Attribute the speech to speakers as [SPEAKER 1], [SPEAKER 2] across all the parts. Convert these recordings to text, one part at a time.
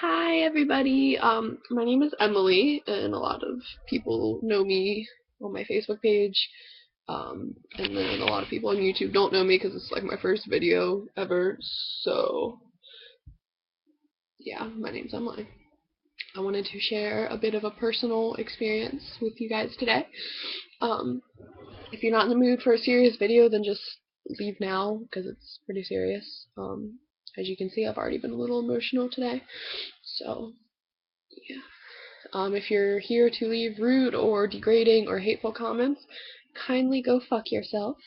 [SPEAKER 1] Hi everybody. My name is Emily, and a lot of people know me on my Facebook page. And then a lot of people on YouTube don't know me because it's like my first video ever. So yeah, my name's Emily. I wanted to share a bit of a personal experience with you guys today. Um, if you're not in the mood for a serious video, then just leave now because it's pretty serious. As you can see, I've already been a little emotional today. So yeah. If you're here to leave rude or degrading or hateful comments, kindly go fuck yourself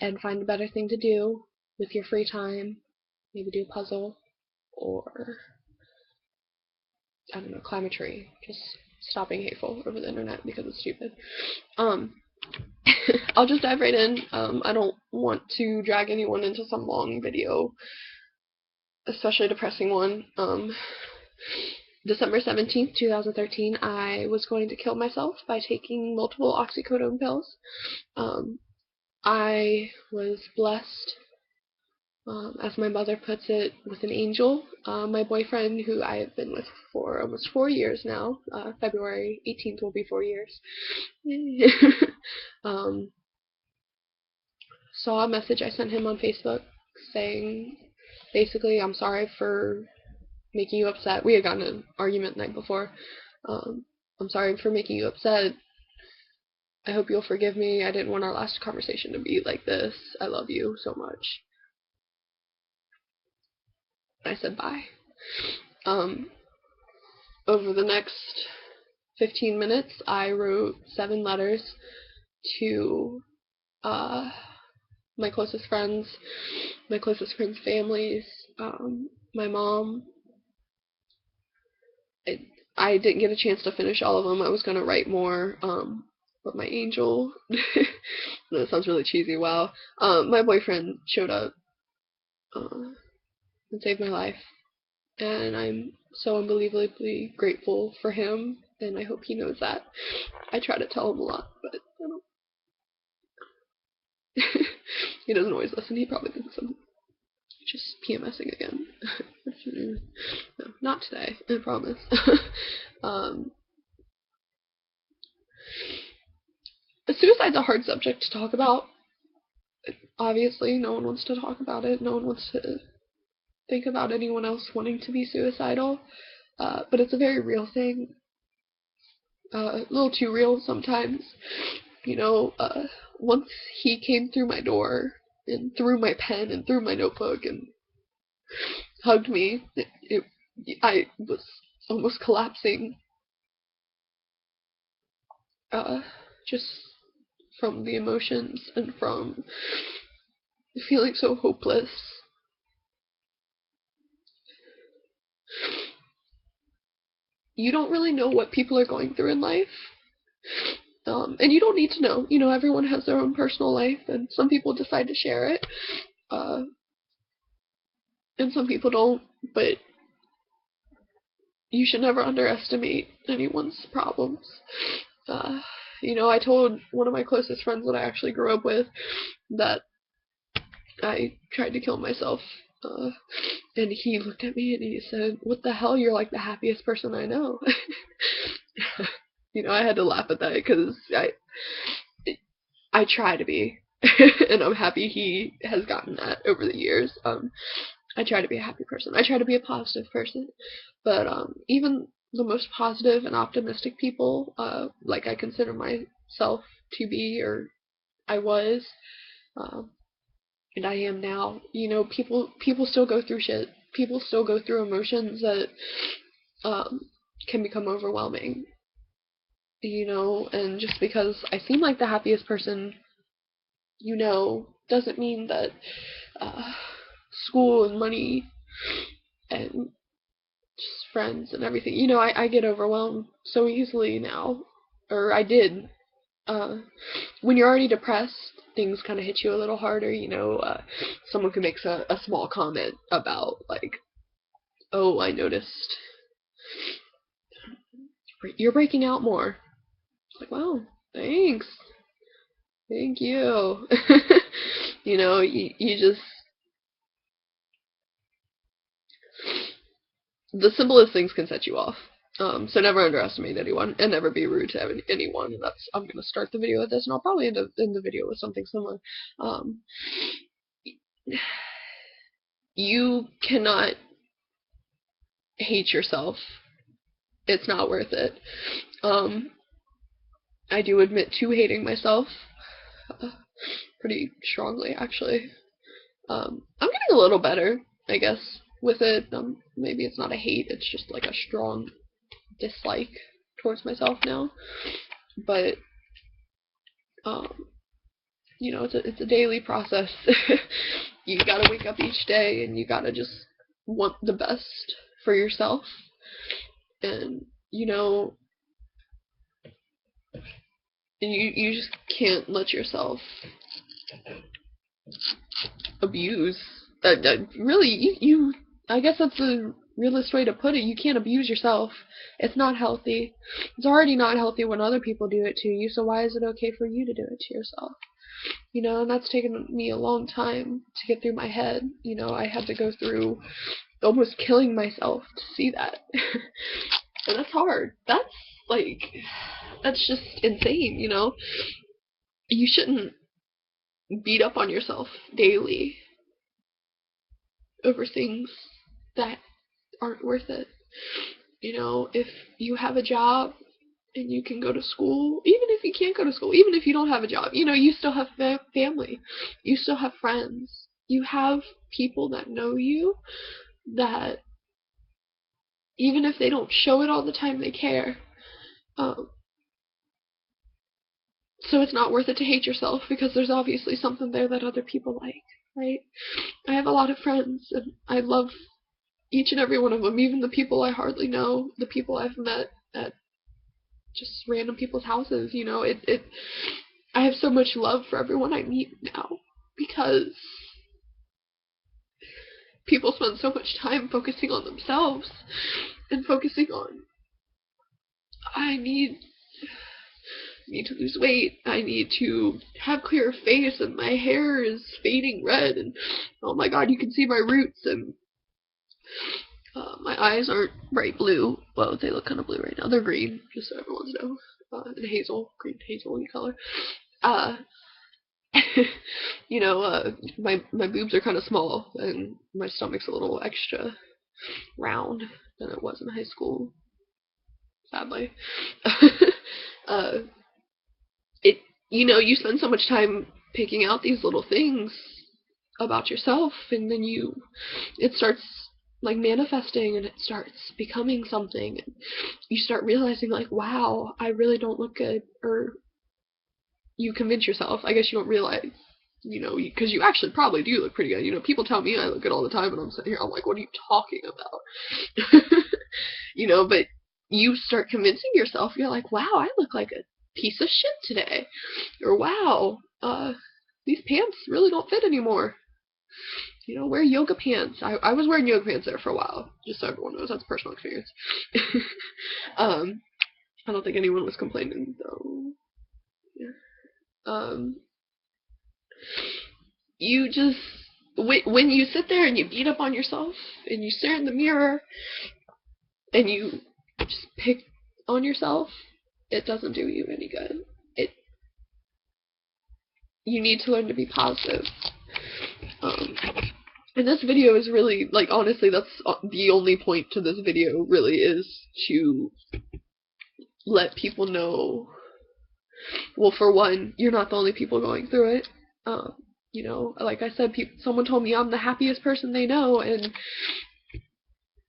[SPEAKER 1] and find a better thing to do with your free time. Maybe do a puzzle or, I don't know, climb a tree. Just stop being hateful over the internet because it's stupid. Um, I'll just dive right in. I don't want to drag anyone into some long video, especially a depressing one. December 17th, 2013, I was going to kill myself by taking multiple oxycodone pills. I was blessed, as my mother puts it, with an angel. My boyfriend, who I have been with for almost 4 years now, February 18th will be 4 years, um, saw a message I sent him on Facebook saying, basically, I'm sorry for making you upset. We had gotten in an argument the night before. I'm sorry for making you upset. I hope you'll forgive me. I didn't want our last conversation to be like this. I love you so much. I said bye. Um, Over the next 15 minutes, I wrote 7 letters to uh, my closest friends, families, my mom. I didn't get a chance to finish all of them. I was going to write more, but my angel, that sounds really cheesy, wow. My boyfriend showed up and saved my life, and I'm so unbelievably grateful for him, and I hope he knows that. I try to tell him a lot, but I don't. He doesn't always listen. He probably thinks I'm just PMSing again. No, not today, I promise. um, Suicide's a hard subject to talk about. Obviously, no one wants to talk about it. No one wants to think about anyone else wanting to be suicidal. But it's a very real thing. A little too real sometimes. You know, once he came through my door and threw my pen and threw my notebook and hugged me, I was almost collapsing, uh, just from the emotions and from feeling so hopeless. You don't really know what people are going through in life. And you don't need to know. You know, everyone has their own personal life, and some people decide to share it, uh, and some people don't. But you should never underestimate anyone's problems. Uh, you know, I told one of my closest friends that I actually grew up with that I tried to kill myself. And he looked at me and he said, "What the hell? You're like the happiest person I know." You know, I had to laugh at that because I try to be, and I'm happy he has gotten that over the years. I try to be a happy person. I try to be a positive person, but even the most positive and optimistic people, like I consider myself to be, or I was, um, and I am now. You know, people still go through shit. People still go through emotions that um, can become overwhelming. You know, and just because I seem like the happiest person, you know, doesn't mean that uh, school and money and just friends and everything. You know, I get overwhelmed so easily now, or I did. Uh, when you're already depressed, things kind of hit you a little harder. You know, someone can make a small comment about like, "Oh, I noticed you're breaking out more." It's like, "Wow, thanks, thank you." You know, you just the simplest things can set you off. So never underestimate anyone, and never be rude to anyone. And that's, I'm gonna start the video with this, and I'll probably end the video with something similar. Um, you cannot hate yourself. It's not worth it. I do admit to hating myself pretty strongly, actually. I'm getting a little better, I guess, with it. Maybe it's not a hate, it's just like a strong dislike towards myself now. But, you know, it's a daily process. You gotta wake up each day, and you gotta just want the best for yourself. And, you know, you just can't let yourself abuse. Really, I guess that's the realest way to put it. You can't abuse yourself. It's not healthy. It's already not healthy when other people do it to you, so why is it okay for you to do it to yourself? You know, and that's taken me a long time to get through my head. You know, I had to go through almost killing myself to see that. And that's hard. That's just insane, you know? You shouldn't beat up on yourself daily over things that aren't worth it. You know, if you have a job and you can go to school, even if you can't go to school, even if you don't have a job, you know, you still have family. You still have friends. You have people that know you, that even if they don't show it all the time, they care. So it's not worth it to hate yourself, because there's obviously something there that other people like, right? I have a lot of friends, and I love each and every one of them, even the people I hardly know, the people I've met at just random people's houses, you know. I have so much love for everyone I meet now, because people spend so much time focusing on themselves and focusing on, I need to lose weight, I need to have clear face, and my hair is fading red, and oh my god, you can see my roots, and my eyes aren't bright blue. Well, they look kind of blue right now. They're green, just so everyone knows. And green hazel color. You know, my boobs are kind of small, and my stomach's a little extra round than it was in high school, sadly. You know, you spend so much time picking out these little things about yourself, and then it starts like manifesting, and it starts becoming something, and you start realizing, like, wow, I really don't look good. Or you convince yourself, I guess you don't realize, you know, because you actually probably do look pretty good. You know, people tell me I look good all the time, and I'm sitting here, I'm like, what are you talking about? You know, but you start convincing yourself, you're like, wow, I look like a piece of shit today. Or wow, these pants really don't fit anymore. You know, wear yoga pants. I was wearing yoga pants there for a while, just so everyone knows. That's personal experience. I don't think anyone was complaining, though. Yeah. You just, when you sit there and you beat up on yourself, and you stare in the mirror, and you just pick on yourself, it doesn't do you any good. You need to learn to be positive. And this video is really, like, honestly, that's the only point to this video, really, is to let people know, well, for one, you're not the only people going through it. You know, like I said, someone told me I'm the happiest person they know, and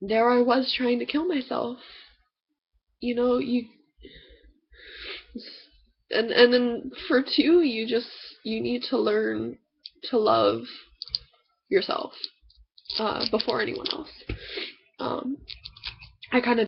[SPEAKER 1] there I was trying to kill myself. You know, and then for two, you need to learn to love yourself before anyone else. I kind of